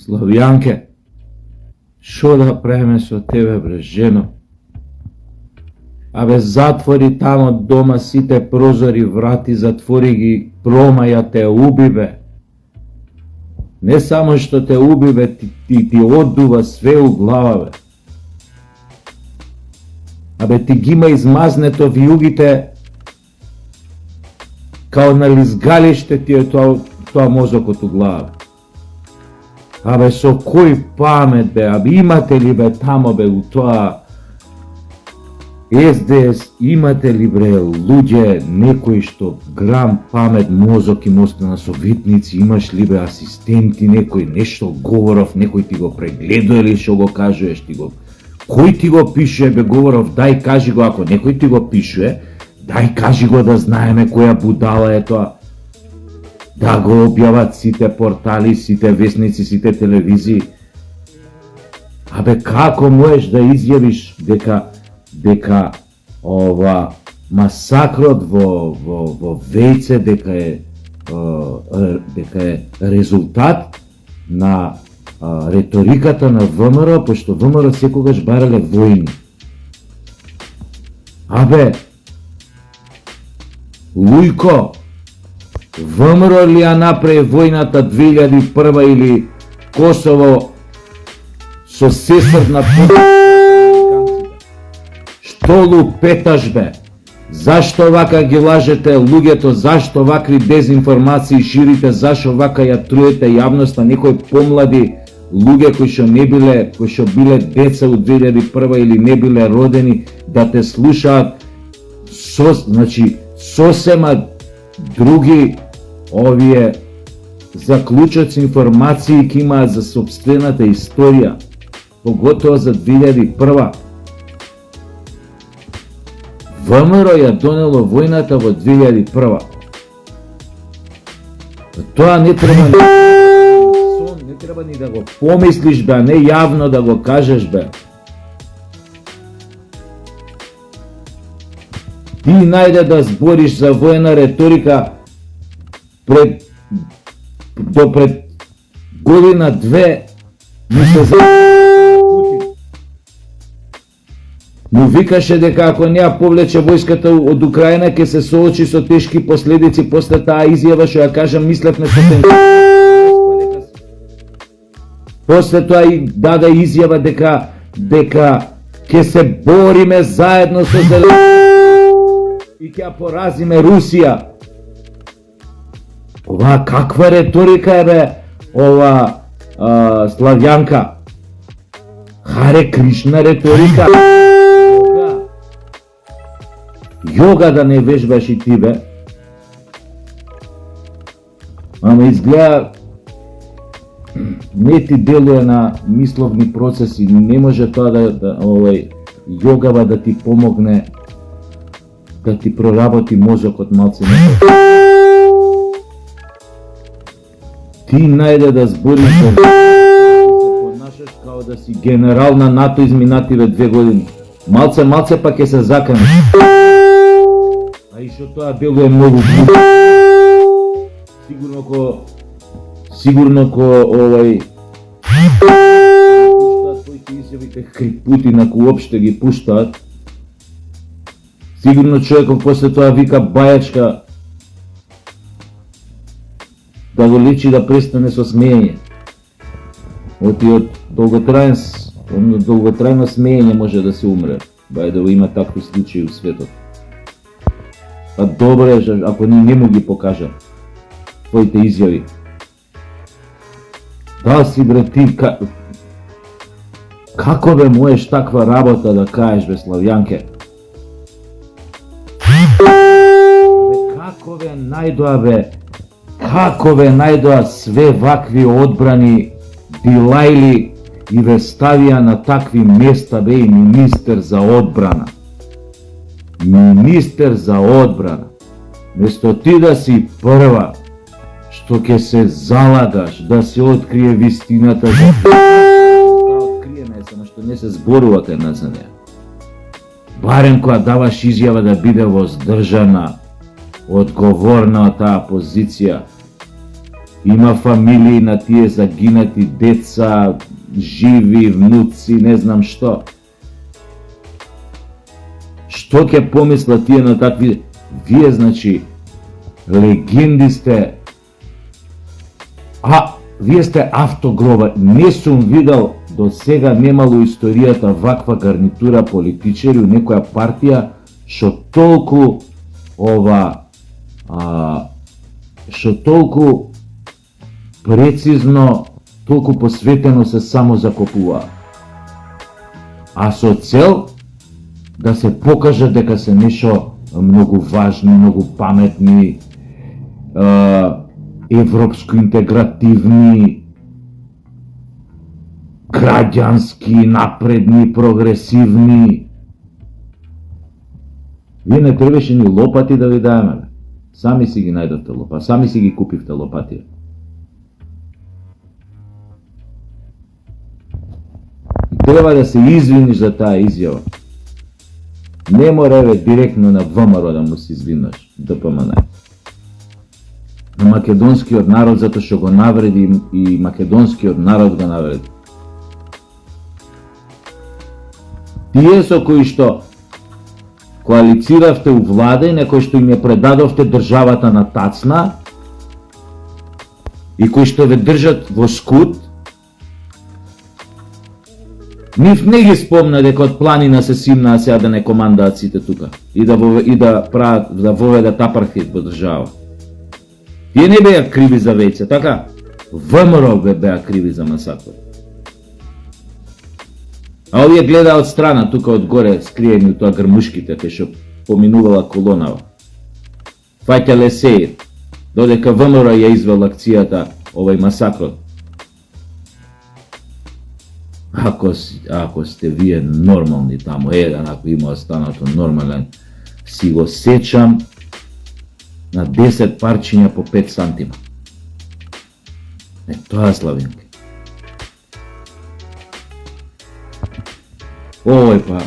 Славјанке, шо да правиме со тебе, бре, жено? Абе, затвори тамо дома сите прозори, врати, затвори ги, промаја те уби, бе. Не само што те уби, бе, ти оддува све у глава, бе. Абе, ти ги има измазнето виугите, као на лизгалиште ти е тоа мозокот у глава. Абе, со кој памет, бе, абе, имате ли, бе, тамо, бе, у тоа СДС, имате ли, бре, луѓе, некои што грам памет, мозок им остана со ветници, имаш ли, бе, асистенти, некој нешто говоров, некој ти го прегледува или што го кажуваш, ти го... Кој ти го пишуе, бе, говоров, дај кажи го, ако некој ти го пишуе, дај кажи го да знаеме која будала е тоа. Да го објават сите портали, сите весници, сите телевизии. Абе, како можеш да изјавиш дека ова масакрот во Вејце дека е резултат на реториката на ВМРО, пошто ВМРО секогаш барале војни. Абе, Лујко, ВМРО ли ја направи војната 2001 или Косово со сестрна Што лупеташ, бе? Зашто вака ги лажете луѓето, зашто вакви дезинформации ширите, зашто вака ја труете јавноста, некои помлади луѓе кои што биле деца у 2001 или не биле родени, да те слушаат, значи, сосема други овие заклучоци, информации ки имаат за сопствената историја, поготово за 2001. ВМРО ја донело војната во 2001. Тоа не треба ни да го помислиш, бе, не јавно да го кажеш, бе. Ти најде да збориш за војна реторика пред година-две, му викаше дека ако не ја повлече војската од Украина ќе се соочи со тешки последици после таа изјава што ја кажам, мислевме со после тоа и даде изјава дека ќе се бориме заедно со и ќе ја поразиме Русија. Ова каква реторика е, бе, ова Славјанка? Харе Кришна реторика. Јога да не вежбаш и ти, бе. Ама изгледа не ти делуе на мисловни процеси, не може тоа јогава да ти помогне да ти проработи мозокот малце. Ти најде да збориш да се понашаш као да си генерал на НАТО изминативе 2 години. Малце па ќе се заканеш. А и што тоа делуе многу глупо. Сигурно ко пуштаат твоите изјавите хрипути, наку уопште ги пуштаат. Сигурно човеков после тоа вика бајачка да го личи да престане со смеење. Од долготрајно смеење може да се умре. Бај да има такви случаи у светот. А добро е ако не му ги покажа твоите изјави. Да си, бре, ти како бе можеш таква работа да кажеш, бе, Славјанке? Како ве најдоа све вакви одбрани дилајли и ве ставија на такви места, бе, и министер за одбрана. Министер за одбрана. Место ти да си прва, што ќе се залагаш да се открие вистината за откриена е, само што не се зборувате на за неја. Барем кога даваш изјава да биде воздржана, одговорна од таа позиција Има фамилии на тие загинати деца, живи, внуци, не знам што. Што ќе помислат тие на такви? Вие, значи, легенди сте, вие сте автогроба. Не сум видел до сега, немало историјата ваква гарнитура политичари у некоја партија што толку што толку прецизно, толку посветено се само закопува. А со цел да се покажат дека се нешто многу важни, многу паметни, европско интегративни, граѓански, напредни, прогресивни. Вие не требаше ни лопати да ви даеме. Сами си ги најдовте лопати, сами си ги купивте лопати. Треба да се извиниш за таа изјава. Не мора директно на ВМРО да му се извинаш, ДПМН. На македонскиот народ, затоа што го навреди и македонскиот народ го навреди. Тие со кои што коалициравте у влада и на кои што им ја предадовте државата на тацна и кои што ве држат во скут, нив не ги спомна дека од планина се симнаа сега да не командаат сите тука и да прават, да воведат апартеид во држава. Тие не беа криви за веќе, така? ВМРО беа криви за масакор. А овие гледа од страна, тука од горе, скриени тоа грмушките, кај што поминувала колонава. Фаќале се, додека ВМРО ја извел акцијата, овај масакрот. Ако сте вие нормални таму, еден ако има останато нормален, си го сечам на 10 парчиња по 5 сантима. Тоа е Славенки. Овој па,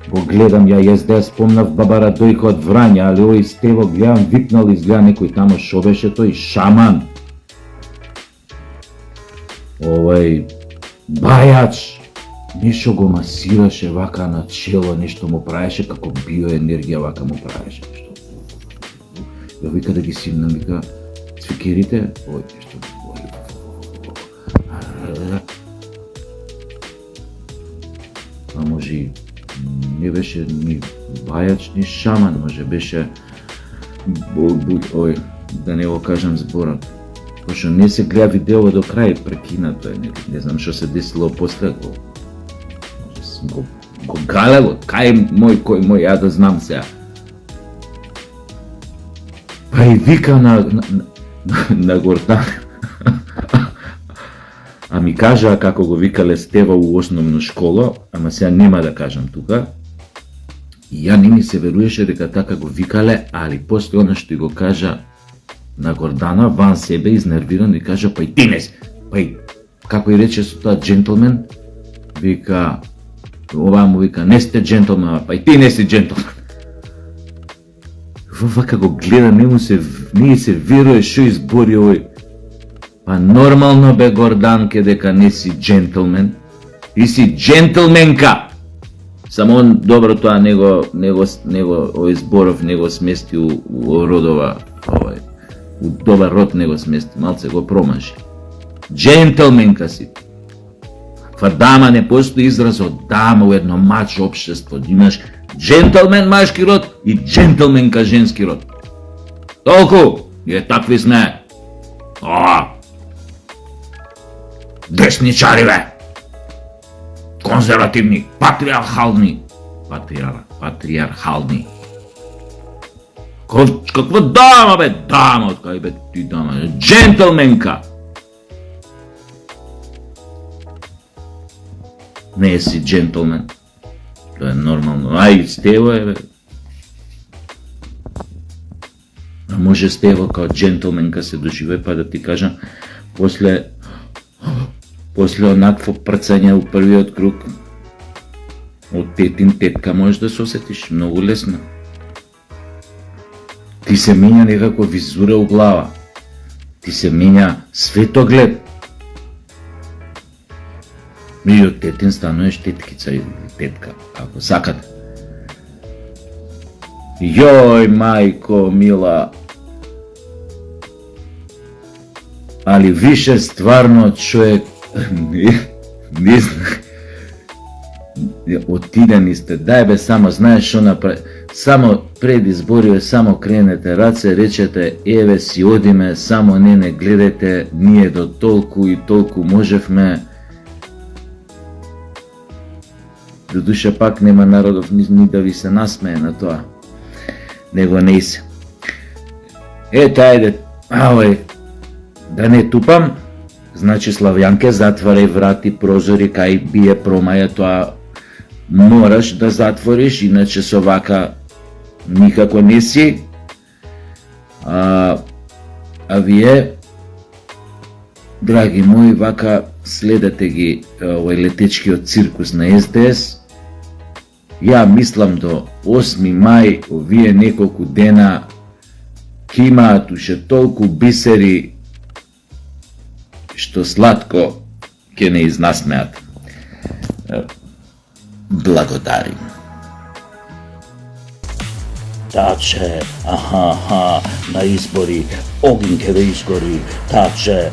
го гледам, ја спомнав Бабара Дојко од Врања, али овој Стево гледам, викнал изгледа некој тамо, шо беше тој, шаман. Овој Бајач, нешто го масираше вака на чело, нешто му правеше како биоенергија, вака му правеше нешто. Ја вика да ги симнам, вика, цвикерите, ој, нешто, а може не беше ни Бајач, ни шаман, може беше, ој, да не го кажам зборот. Пошто не се гледа видео до крај, прекинато е, не знам што се десило после, го галело, кој мој, ја да знам сега. Па и вика на Гордан, а ми кажа како го викале Стева у основна школа, ама сега нема да кажам тука, и ја не ми се веруеше дека така го викале, али после она што го кажа на Гордана, ван себе, изнервиран, и кажа, па и ти не си, па и, како и рече со тоа джентлмен, вика, оваа му вика, не сте джентлмен, па и ти не си джентлмен. Вака го гледа, не се веруе шо избори овој. Па нормално бе Горданке дека не си джентлмен, ти си джентлменка. Само он, добро тоа, него овој зборов него смести у родова, у добар род него смести, малце го промажи. Джентлменка си. Каква дама, не постои изразот дама у едно мачо општество. Имаш джентлмен машки род и джентлменка женски род. Толку, е такви сме. Десничари бе. Конзервативни, патриархални. Патриархални. Каква дама бе? Дама, откај бе ти дама? Джентлменка! Не си джентлмен. Тоа е нормално. Ај, Стево е бе. А може Стево као джентлменка се доживе, па да ти кажам, после онакво прцање у првиот круг, од тетин тетка можеш да се осетиш многу лесно. Ти се менја некако визура у глава. ти се менја светоглед. И од тетин стануваш теткица или тетка, ако сакате. Јој, мајко мила, али више стварно човек, не знам, отидени сте, дај бе, само знаеш што направи, само пред избориве, само кренете раце, речете, еве си одиме, само не гледате, ние до толку и толку можевме. Додуша пак нема народов ни да ви се насмее на тоа, него не се. Ето, ајде, да не тупам, значи Славјанке, затварај врати, прозори, кај бие промаја, тоа мораш да затвориш, иначе со вака никако не си. А вие, драги мои, вака следете ги овој летечкиот циркус на СДС. Ја мислам до 8 мај, овие неколку дена ќе имаат уште толку бисери што сладко ќе не изнасмеат. Благодарим. Таче, на избори, огин ќе ве изгори. Таче,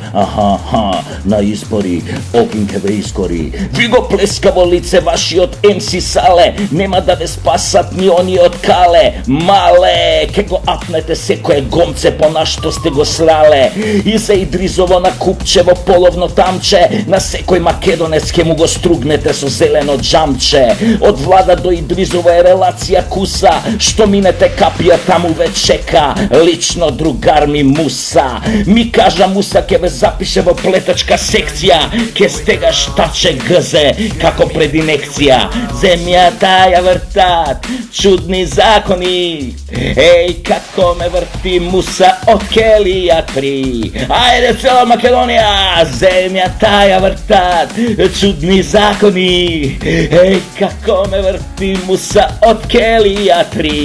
на избори, огин ќе ве изгори. Ви го плескаво лице вашиот МС Сале, нема да ве спасат ни они од кале. Мале, ке го апнете секое гомце по нашто сте го слале. И за Идризово на купчево половно тамче, на секој македонец ке му го стругнете со зелено джамче. Од Влада до Идризово е релација куса, што минете капија таму ве чека. Лично другар ми Муса ми кажа, Муса ке ве запише во плетачка секција, ке стегаш таче гзе како пред инекција. Земјата ја вртат чудни закони, еј како ме врти Муса од Келија 3. Ајде цела Македонија, земјата ја вртат чудни закони, еј како ме врти Муса од Келија 3.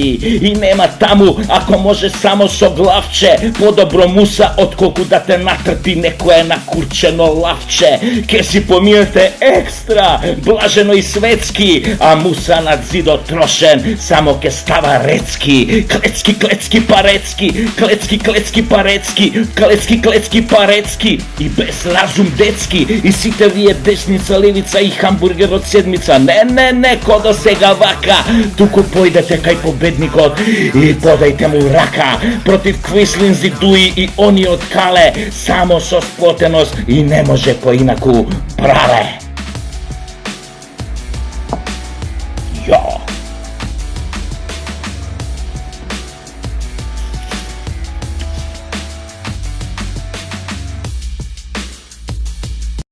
И нема таму, ако може само со главче, подобро Муса отколку да те натрпи некое накурчено лавче. Ке си помиете екстра, блажено и светски, а Муса над зидот трошен само ке става рецки. Клецки, клецки, парецки, клецки, клецки, парецки, клецки, клецки, парецки. И без разум детски, и сите вие десница, левица и хамбургер од седмица. Не, кодо сега вака, туку појдете кај победникот и подајте му рака против Квислинзи, Дуи и они од Кале, само со сплотеност и не може поинаку, браве!